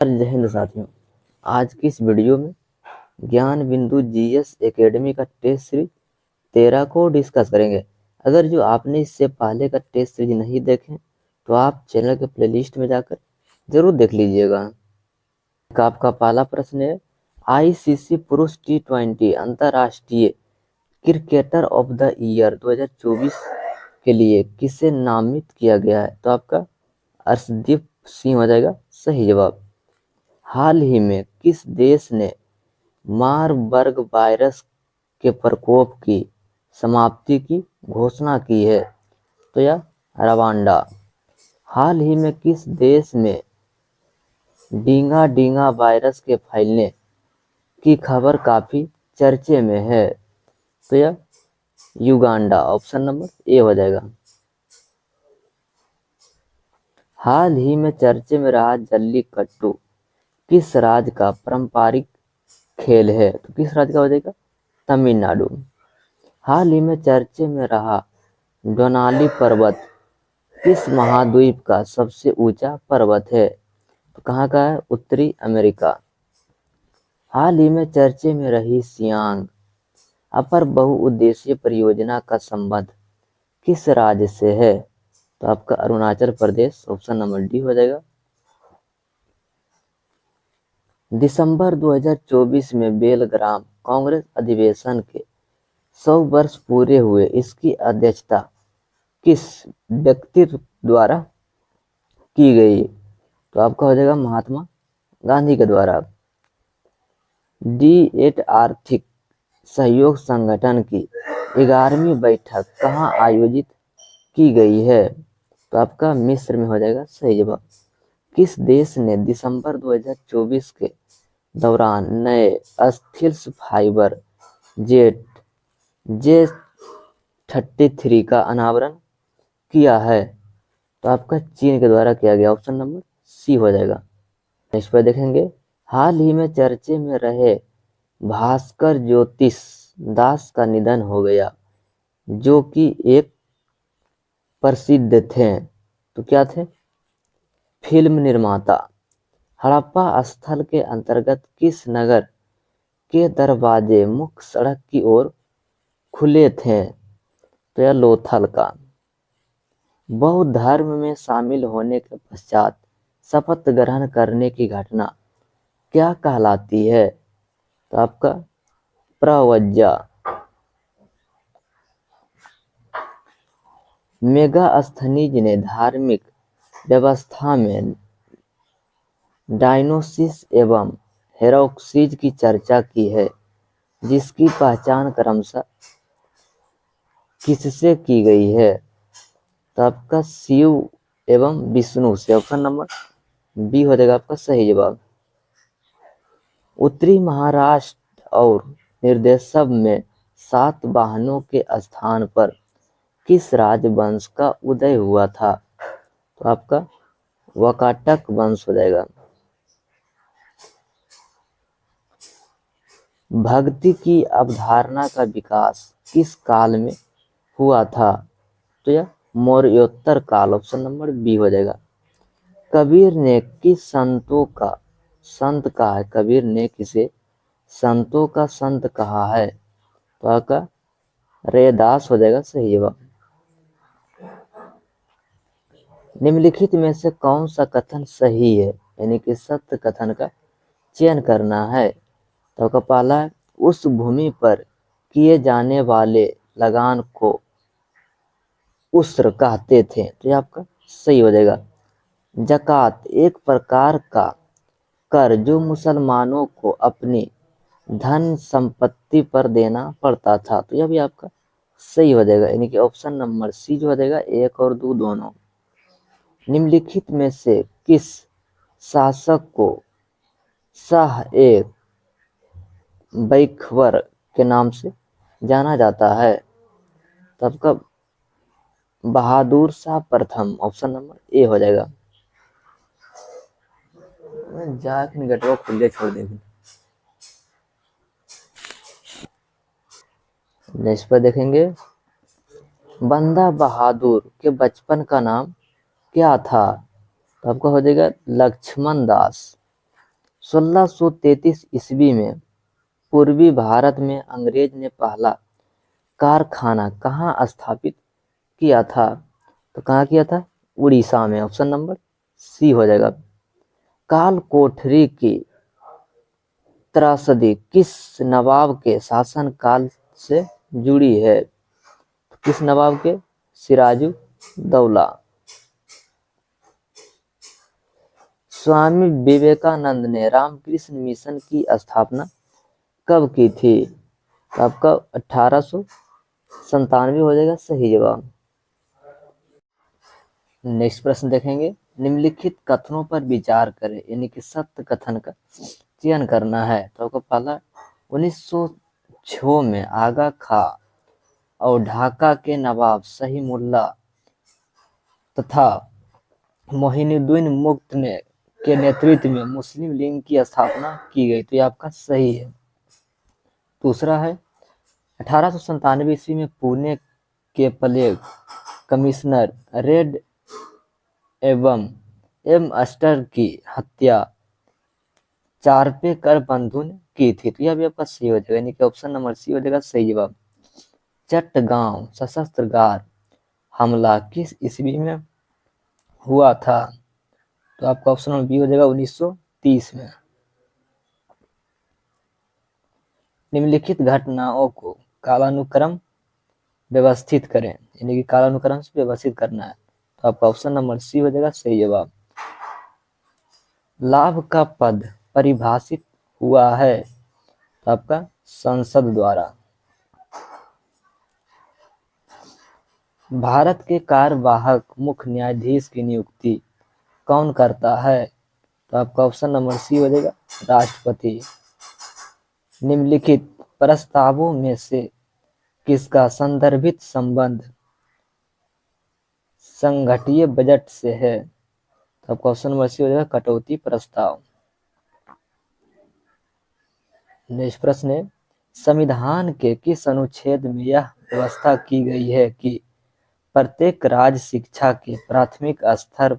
जय हिंद साथियों। आज की इस वीडियो में ज्ञान बिंदु जीएस एकेडमी का टेस्ट सीरीज 13 को डिस्कस करेंगे। अगर जो आपने इससे पहले का टेस्ट सीरीज नहीं देखे तो आप चैनल के प्लेलिस्ट में जाकर जरूर देख लीजिएगा। आपका पहला प्रश्न है, आईसीसी पुरुष T20 अंतर्राष्ट्रीय क्रिकेटर ऑफ द ईयर 2024 के लिए किसे नामित किया गया है? तो आपका अर्शदीप सिंह हो जाएगा सही जवाब। हाल ही में किस देश ने मारबर्ग वायरस के प्रकोप की समाप्ति की घोषणा की है? तो यह रवांडा। हाल ही में किस देश में डींगा वायरस के फैलने की खबर काफी चर्चे में है? तो यह युगांडा। ऑप्शन नंबर ए हो जाएगा। हाल ही में चर्चे में रहा जल्लीकट्टू किस राज्य का पारंपरिक खेल है? तो किस राज्य का हो जाएगा? तमिलनाडु। हाल ही में चर्चे में रहा डोनाली पर्वत किस महाद्वीप का सबसे ऊंचा पर्वत है? तो कहाँ का है? उत्तरी अमेरिका। हाल ही में चर्चे में रही सियांग अपर बहुउद्देशीय परियोजना का संबंध किस राज्य से है? तो आपका Arunachal Pradesh. Option number D हो जाएगा। दिसंबर 2024 में बेलग्राम कांग्रेस अधिवेशन के 100 वर्ष पूरे हुए। इसकी अध्यक्षता किस व्यक्ति द्वारा की गई? तो आपका हो जाएगा महात्मा गांधी के द्वारा। D8 आर्थिक सहयोग संगठन की 11वीं बैठक कहाँ आयोजित की गई है? तो आपका मिस्र में हो जाएगा सही जवाब। किस देश ने दिसंबर 2024 के दौरान नए स्टील फाइबर जेट J-33 का अनावरण किया है? तो आपका चीन के द्वारा किया गया। ऑप्शन नंबर सी हो जाएगा। इस पर देखेंगे, हाल ही में चर्चे में रहे भास्कर ज्योतिष दास का निधन हो गया जो कि एक प्रसिद्ध थे। तो क्या थे? फिल्म निर्माता। हड़प्पा स्थल के अंतर्गत किस नगर के दरवाजे मुख्य सड़क की ओर खुले थे? तो यह लोथल का। बौद्ध धर्म में शामिल होने के पश्चात शपथ ग्रहण करने की घटना क्या कहलाती है? तो आपका प्रवज्जा। मेगास्थनीज ने धार्मिक व्यवस्था में डायनोसिस एवं हेरोक्सिस की चर्चा की है जिसकी पहचान क्रमशः किससे की गई है? तो आपका शिव एवं विष्णु से। ऑप्शन नंबर बी हो जाएगा आपका सही जवाब। उत्तरी महाराष्ट्र और निर्देशक में सातवाहनों के स्थान पर किस राजवंश का उदय हुआ था? तो आपका वाकाटक वंश हो जाएगा। भक्ति की अवधारणा का विकास किस काल में हुआ था? तो यह मौर्योत्तर काल। ऑप्शन नंबर बी हो जाएगा। कबीर ने किस संतों का संत कहा है? कबीर ने किसे संतों का संत कहा है? तो आपका रैदास हो जाएगा सही जवाब। निम्नलिखित में से कौन सा कथन सही है? यानी कि सत्य कथन का चयन करना है। तो आपका पहला है, उस भूमि पर किए जाने वाले लगान को उस्र कहते थे। तो ये आपका सही हो जाएगा। ज़कात एक प्रकार का कर जो मुसलमानों को अपनी धन संपत्ति पर देना पड़ता था। तो यह भी आपका सही हो जाएगा। यानी कि ऑप्शन नंबर सी जो हो जाएगा, एक और दो दोनों। निम्नलिखित में से किस शासक को शाह ए बैखवर के नाम से जाना जाता है? तो आपका बहादुर शाह प्रथम। ऑप्शन नंबर ए हो जाएगा। जाके निकटवा खुले छोड़ देंगे। नेक्स्ट पर देखेंगे, बंदा बहादुर के बचपन का नाम क्या था? तो आपका हो जाएगा लक्ष्मण दास। 1633 ईस्वी में पूर्वी भारत में अंग्रेज ने पहला कारखाना कहाँ स्थापित किया था? तो कहाँ किया था? उड़ीसा में। ऑप्शन नंबर सी हो जाएगा। काल कोठरी की त्रासदी किस नवाब के शासन काल से जुड़ी है? किस नवाब के? सिराजुद्दौला। स्वामी विवेकानंद ने रामकृष्ण मिशन की स्थापना कब की थी? तो आपका 1897 हो जाएगा सही जवाब। नेक्स्ट प्रश्न देखेंगे। निम्नलिखित कथनों पर विचार करें, यानी कि सत्य कथन का चयन करना है। तो आपको पहला, 1906 में आगा खां और ढाका के नवाब सहीमुल्ला तथा मोहिनुद्दीन मुफ्त ने के नेतृत्व में मुस्लिम लीग की स्थापना की गई। तो ये आपका सही है। दूसरा है, 1897 ईस्वी में पुणे के प्लेग कमिश्नर रेड एवं एम अस्टर की हत्या चारपेकर बंधु ने की थी। तो यह भी आपका सही हो जाएगा, यानी कि ऑप्शन नंबर सी हो जाएगा सही जवाब। चट्टगांव सशस्त्र हमला किस ईस्वी में हुआ था? तो आपका ऑप्शन नंबर बी हो जाएगा 1930 में। निम्नलिखित घटनाओं को कालानुक्रम व्यवस्थित करें, यानी कि कालानुक्रम से व्यवस्थित करना है। तो आपका ऑप्शन नंबर सी हो जाएगा सही जवाब। लाभ का पद परिभाषित हुआ है, तो आपका संसद द्वारा। भारत के कार्यवाहक मुख्य न्यायाधीश की नियुक्ति कौन करता है? तो आपका ऑप्शन नंबर सी हो जाएगा राष्ट्रपति। निम्नलिखित प्रस्तावों में से किसका संदर्भित संबंध संघटीय बजट से है? तो आपका ऑप्शन नंबर सी हो जाएगा कटौती प्रस्ताव। नेक्स्ट प्रश्न है, संविधान के किस अनुच्छेद में यह व्यवस्था की गई है कि प्रत्येक राज्य शिक्षा के प्राथमिक स्तर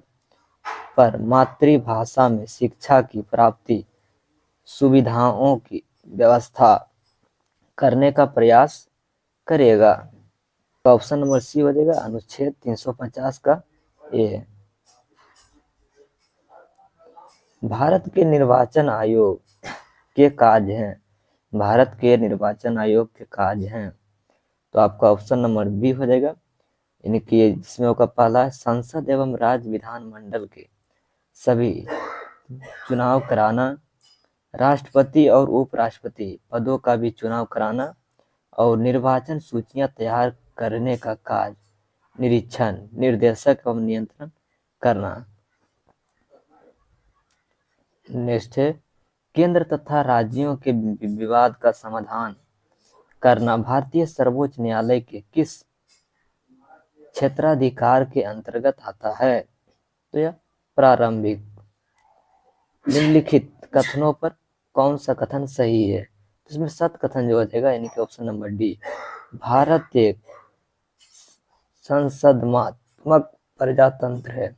पर मातृभाषा में शिक्षा की प्राप्ति सुविधाओं की व्यवस्था करने का प्रयास करेगा? तो ऑप्शन नंबर सी हो जाएगा अनुच्छेद 350 का ए। भारत के निर्वाचन आयोग के कार्य हैं। भारत के निर्वाचन आयोग के कार्य हैं, तो आपका ऑप्शन नंबर बी हो जाएगा, यानी कि जिसमें होगा पहला, संसद एवं राज्य विधानमंडल के सभी चुनाव कराना, राष्ट्रपति और उपराष्ट्रपति पदों का भी चुनाव कराना और निर्वाचन सूचियां तैयार करने का कार्य निरीक्षण, निर्देशक एवं नियंत्रण करना। नेक्स्ट है, केंद्र तथा राज्यों के विवाद का समाधान करना भारतीय सर्वोच्च न्यायालय के किस क्षेत्राधिकार के अंतर्गत आता है? तो यह प्रारंभिक। निम्नलिखित कथनों पर कौन सा कथन सही है? इसमें सत्य कथन जो हो जाएगा, यानी कि ऑप्शन नंबर डी, भारत एक संसदनात्मक प्रजातंत्र है।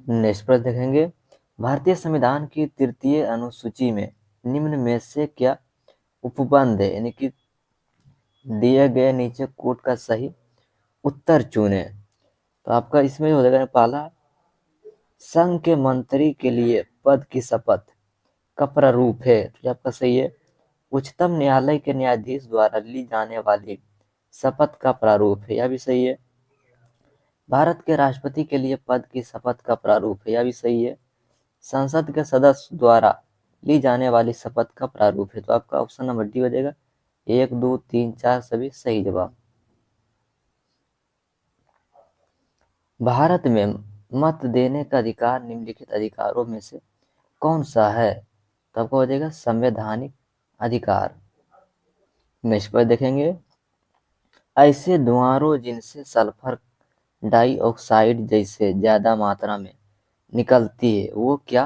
नेक्स्ट प्रश्न देखेंगे, भारतीय संविधान की तृतीय अनुसूची में निम्न में से क्या उपबंध है, यानी कि दिए गए नीचे कोट का सही उत्तर चुने। तो आपका इसमें हो जाएगा पहला, संघ के मंत्री के लिए पद की शपथ का प्रारूप है। तो आपका सही है। उच्चतम न्यायालय के न्यायाधीश द्वारा ली जाने वाली शपथ का प्रारूप है, यह भी सही है। भारत के राष्ट्रपति के लिए पद की शपथ का प्रारूप है, यह भी सही है। संसद के सदस्य द्वारा ली जाने वाली शपथ का प्रारूप है। तो आपका ऑप्शन नंबर डी हो जाएगा। 1, 2, 3, 4 सभी सही जवाब। भारत में मत देने का अधिकार निम्नलिखित अधिकारों में से कौन सा है? तो आपको हो जाएगा संवैधानिक अधिकार। नेक्स्ट पर देखेंगे, ऐसे धुआंरों जिनसे सल्फर डाइऑक्साइड जैसे ज्यादा मात्रा में निकलती है वो क्या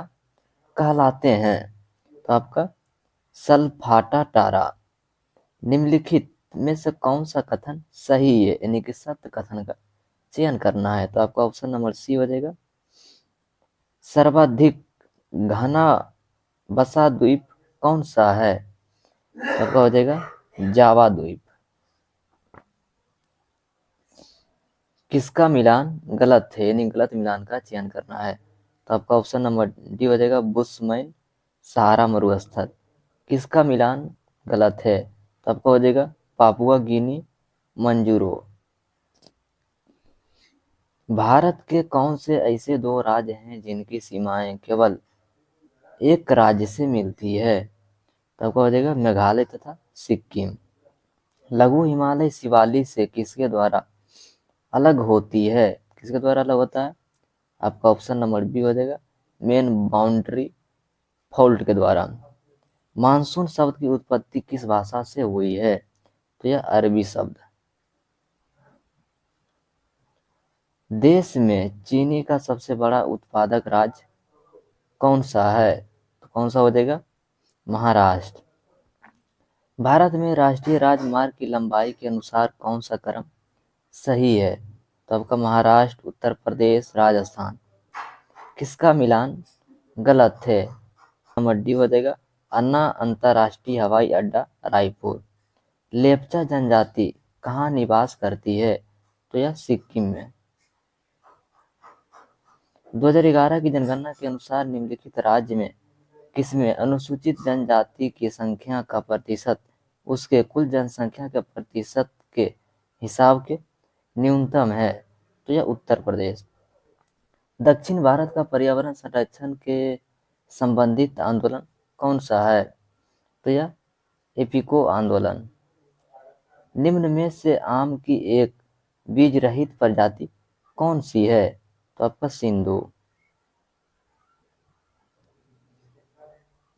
कहलाते हैं? तो आपका सल्फाटा टारा। निम्नलिखित में से कौन सा कथन सही है, यानी कि सत्य कथन का चयन करना है? तो आपका ऑप्शन नंबर सी हो जाएगा। सर्वाधिक घना बसा द्वीप कौन सा है? तो आपका हो जाएगा जावा द्वीप। किसका मिलान गलत है, यानी गलत मिलान का चयन करना है? तो आपका ऑप्शन नंबर डी हो जाएगा बुशमैन सहारा मरुस्थल। किसका मिलान गलत है? तो आपका हो जाएगा पापुआ गिनी मंजूरो। भारत के कौन से ऐसे दो राज्य हैं जिनकी सीमाएं केवल एक राज्य से मिलती है? तो आपका हो जाएगा मेघालय तथा सिक्किम। लघु हिमालय शिवालिक से किसके द्वारा अलग होती है? किसके द्वारा अलग होता है? आपका ऑप्शन नंबर बी हो जाएगा मेन बाउंड्री फॉल्ट के द्वारा। मानसून शब्द की उत्पत्ति किस भाषा से हुई है? तो यह अरबी शब्द। देश में चीनी का सबसे बड़ा उत्पादक राज्य कौन सा है? तो कौन सा हो जाएगा? महाराष्ट्र। भारत में राष्ट्रीय राजमार्ग की लंबाई के अनुसार कौन सा क्रम सही है? तो आपका महाराष्ट्र, उत्तर प्रदेश, राजस्थान। किसका मिलान गलत है? नंबर डी हो जाएगा अन्ना अंतर्राष्ट्रीय हवाई अड्डा रायपुर। लेप्चा जनजाति कहाँ निवास करती है? तो यह सिक्किम में। 2011 की जनगणना के अनुसार निम्नलिखित राज्य में किसमें अनुसूचित जनजाति की संख्या का प्रतिशत उसके कुल जनसंख्या के प्रतिशत के हिसाब के न्यूनतम है? तो यह उत्तर प्रदेश। दक्षिण भारत का पर्यावरण संरक्षण के संबंधित आंदोलन कौन सा है? तो यह एपिको आंदोलन। निम्न में से आम की एक बीज रहित प्रजाति कौन सी है? तो आपका सिंधु।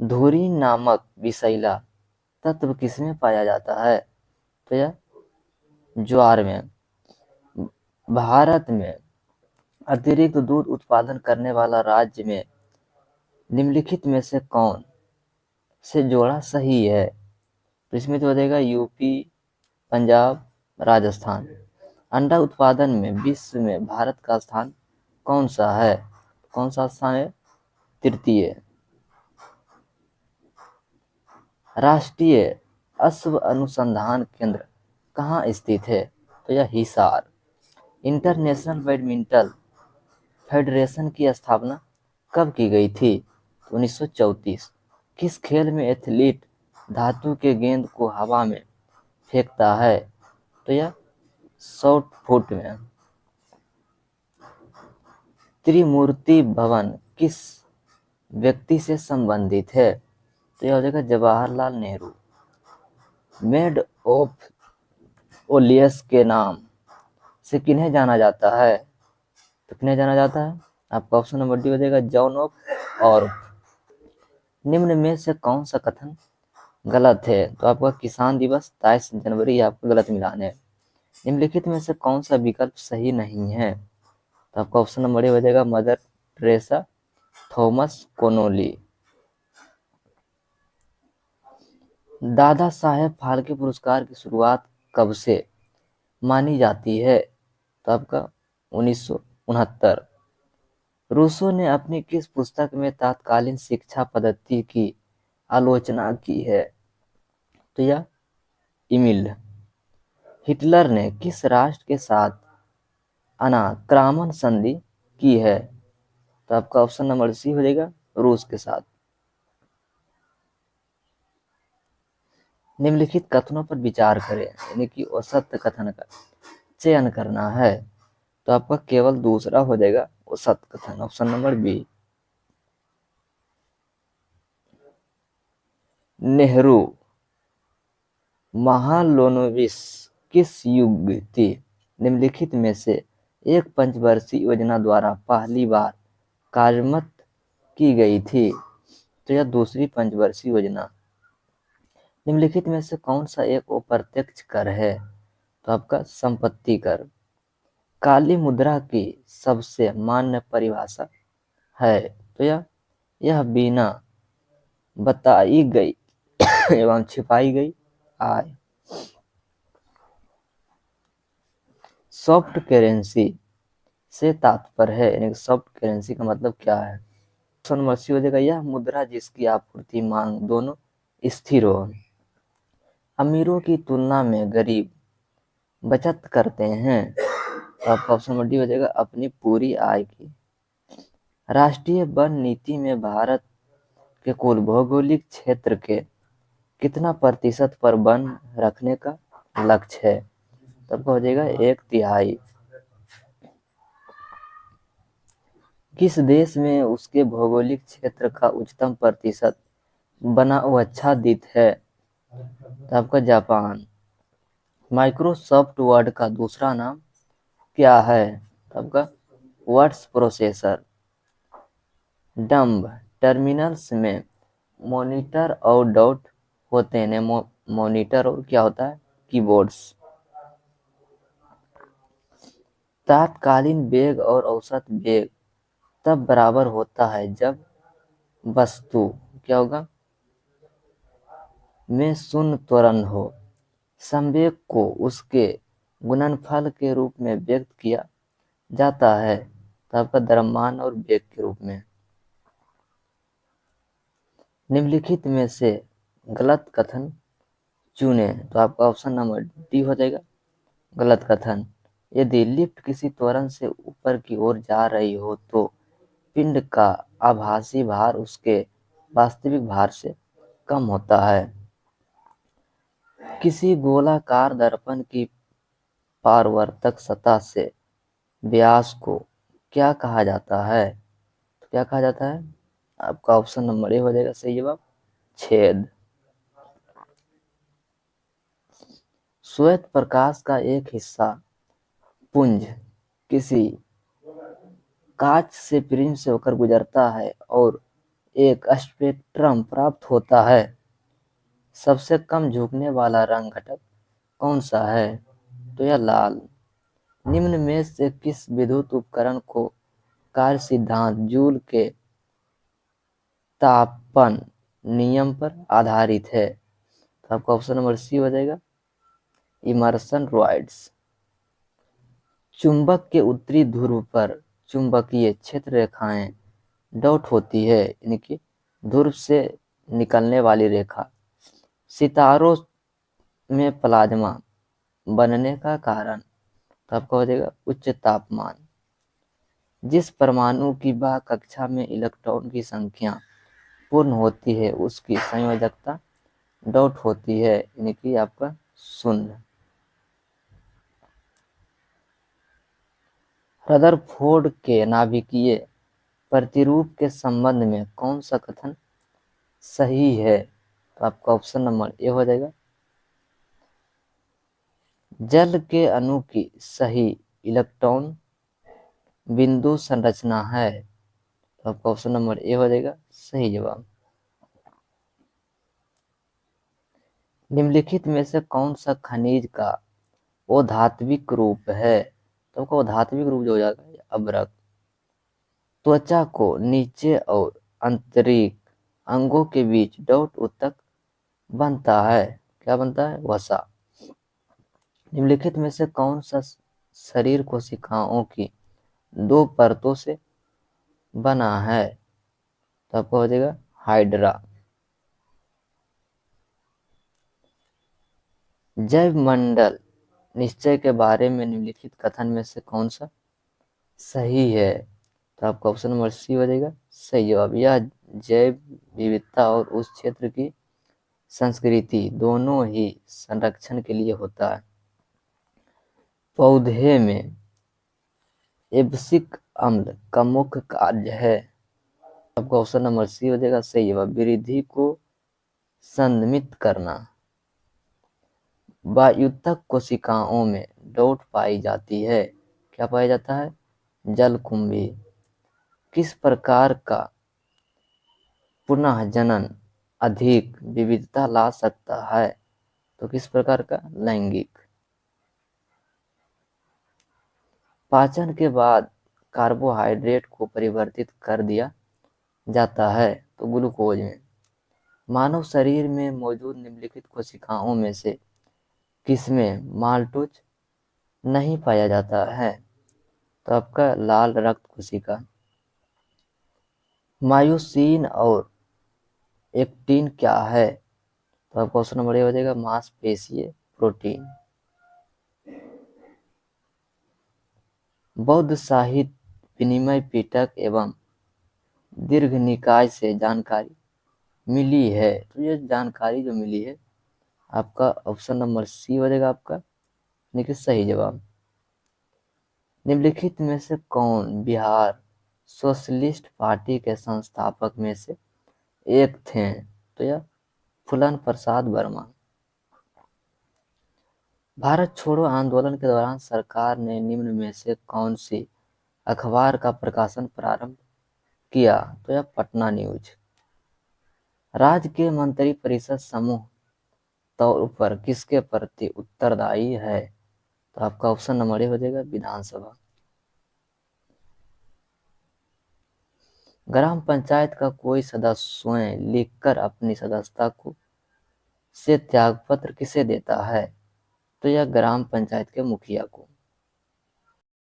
धुरी नामक विषैला तत्व किसमें पाया जाता है? तो यह ज्वार में। भारत में अतिरिक्त दूध उत्पादन करने वाला राज्य में निम्नलिखित में से कौन से जोड़ा सही है? तो इसमें तो हो जाएगा यूपी, पंजाब, राजस्थान। अंडा उत्पादन में विश्व में भारत का स्थान कौन सा है? कौन सा स्थान है? तृतीय। राष्ट्रीय अश्व अनुसंधान केंद्र कहाँ स्थित है? तो यह हिसार। इंटरनेशनल बैडमिंटन फेडरेशन की स्थापना कब की गई थी? 1934। किस खेल में एथलीट धातु के गेंद को हवा में फेंकता है? तो यह शॉट पुट में। त्रिमूर्ति भवन किस व्यक्ति से संबंधित है? तो यह हो जाएगा जवाहरलाल नेहरू। मेड ऑफ ओलियस के नाम से किन्हें जाना जाता है? तो किन्हें जाना जाता है? आपका ऑप्शन नंबर डी हो जाएगा जॉन ऑफ और। निम्न में से कौन सा कथन गलत है? तो आपका किसान दिवस 23 जनवरी आपका गलत मिलान है। निम्नलिखित में से कौन सा विकल्प सही नहीं है? तो आपका ऑप्शन नंबर ए हो जाएगा mother Teresa, Thomas Connolly. Dada Saheb Phalke पुरस्कार की शुरुआत कब से मानी जाती है? तो आपका 1969। रूसो ने अपनी किस पुस्तक में तात्कालीन शिक्षा पद्धति की आलोचना की है? तो यह इमिल। हिटलर ने किस राष्ट्र के साथ अनाक्रामण संधि की है? तो आपका ऑप्शन नंबर सी हो जाएगा रूस के साथ। निम्नलिखित कथनों पर विचार करें, यानी कि औसत कथन का चयन करना है। तो आपका केवल दूसरा हो जाएगा औसत कथन, option number B. Nehru Mahalanobis किस युवती निम्नलिखित में से एक पंचवर्षीय योजना द्वारा पहली बार कार्यान्वित की गई थी? तो यह दूसरी पंचवर्षीय योजना। निम्नलिखित में से कौन सा एक अप्रत्यक्ष कर है? तो आपका संपत्ति कर। काली मुद्रा की सबसे मान्य परिभाषा है? तो यह बिना बताई गई एवं छिपाई गई आय। सॉफ्ट करेंसी से तात्पर्य है, यानी सॉफ्ट करेंसी का मतलब क्या है? ऑप्शन नंबर सी हो जाएगा, यह मुद्रा जिसकी आपूर्ति मांग दोनों स्थिर हो। अमीरों की तुलना में गरीब बचत करते हैं। तो आपका ऑप्शन नंबर डी हो जाएगा, अपनी पूरी आय की। राष्ट्रीय वन नीति में भारत के कुल भौगोलिक क्षेत्र के कितना प्रतिशत पर वन रखने का लक्ष्य है? तब हो जाएगा 1/3। किस देश में उसके भौगोलिक क्षेत्र का उच्चतम प्रतिशत वनाच्छादित है? तो आपका जापान। माइक्रोसॉफ्ट वर्ड का दूसरा नाम क्या है? तो आपका वर्ड्स प्रोसेसर। डम्ब टर्मिनल्स में मॉनिटर और डॉट होते हैं। मॉनिटर और क्या होता है? कीबोर्ड्स। तात्कालीन वेग और औसत वेग तब बराबर होता है जब वस्तु क्या होगा? में शून्य त्वरण हो। संवेग को उसके गुणनफल के रूप में व्यक्त किया जाता है। तो आपका द्रव्यमान और वेग के रूप में। निम्नलिखित में से गलत कथन चुने। तो आपका ऑप्शन नंबर डी हो जाएगा, गलत कथन। यदि लिफ्ट किसी त्वरण से ऊपर की ओर जा रही हो तो पिंड का आभासी भार उसके वास्तविक भार से कम होता है। किसी गोलाकार दर्पण की परावर्तक सतह से व्यास को क्या कहा जाता है? तो क्या कहा जाता है? आपका ऑप्शन नंबर ए हो जाएगा सही जवाब, छेद। श्वेत प्रकाश का एक हिस्सा पुंज किसी कांच से प्रिज्म से होकर गुजरता है और एक स्पेक्ट्रम प्राप्त होता है। सबसे कम झुकने वाला रंग घटक कौन सा है? तो यह लाल। निम्न में से किस विद्युत उपकरण को कार्य सिद्धांत जूल के तापन नियम पर आधारित है? तो आपका ऑप्शन नंबर सी हो जाएगा, इमर्सन रॉयड्स। चुंबक के उत्तरी ध्रुव पर चुंबकीय क्षेत्र रेखाएं डॉट होती है, यानी कि ध्रुव से निकलने वाली रेखा। सितारों में प्लाज्मा बनने का कारण? तो आपका हो जाएगा उच्च तापमान। जिस परमाणु की बाह्य कक्षा में इलेक्ट्रॉन की संख्या पूर्ण होती है उसकी संयोजकता डॉट होती है, यानी कि आपका शून्य। रदरफोर्ड के नाभिकीय प्रतिरूप के संबंध में कौन सा कथन सही है? तो आपका ऑप्शन नंबर ए हो जाएगा, जल के अणु की सही इलेक्ट्रॉन बिंदु संरचना है। तो आपका ऑप्शन नंबर ए हो जाएगा सही जवाब। निम्नलिखित में से कौन सा खनिज का अधात्विक रूप है? तो आपका अधात्विक रूप जो हो जाएगा अभ्रक। त्वचा को नीचे और आंतरिक अंगों के बीच डॉट उत्तक बनता है। क्या बनता है? वसा। निम्नलिखित में से कौन सा शरीर कोशिकाओं की दो परतों से बना है? तो आपको हो जाएगा हाइड्रा। जैव मंडल निश्चय के बारे में निम्नलिखित कथन में से कौन सा सही है? तो आपका ऑप्शन नंबर सी हो जाएगा सही जवाब। यह जैव विविधता और उस क्षेत्र की संस्कृति दोनों ही संरक्षण के लिए होता है। पौधे में एब्सिक अम्ल का मुख्य कार्य है। आपका ऑप्शन नंबर सी हो जाएगा सही जवाब, वृद्धि को संदमित करना। वायुतक कोशिकाओं में डॉट पाई जाती है। क्या पाया जाता है? जलकुंभी। किस प्रकार का पुनः जनन अधिक विविधता ला सकता है? तो किस प्रकार का? लैंगिक। पाचन के बाद कार्बोहाइड्रेट को परिवर्तित कर दिया जाता है तो ग्लूकोज में। मानव शरीर में मौजूद निम्नलिखित कोशिकाओं में से किसमें माल्टोज नहीं पाया जाता है? तो आपका लाल रक्त कोशिका। मायोसिन और एक्टिन क्या है? तो आपका ऑप्शन नंबर ए हो जाएगा मांसपेशीय प्रोटीन। बौद्ध साहित्य विनिमय पिटक एवं दीर्घ निकाय से जानकारी मिली है। तो ये जानकारी जो मिली है आपका ऑप्शन नंबर सी हो जाएगा आपका देखिए सही जवाब। निम्नलिखित में से कौन बिहार सोशलिस्ट पार्टी के संस्थापक में से एक थे? तो यह फूलन प्रसाद वर्मा। भारत छोड़ो आंदोलन के दौरान सरकार ने निम्न में से कौन सी अखबार का प्रकाशन प्रारंभ किया? तो यह पटना न्यूज। राज्य के मंत्रिपरिषद समूह तौर पर किसके प्रति उत्तरदायी है? तो आपका ऑप्शन नंबर ए हो जाएगा विधानसभा। ग्राम पंचायत का कोई सदस्य स्वयं लिखकर अपनी सदस्यता को से त्यागपत्र किसे देता है? तो यह ग्राम पंचायत के मुखिया को।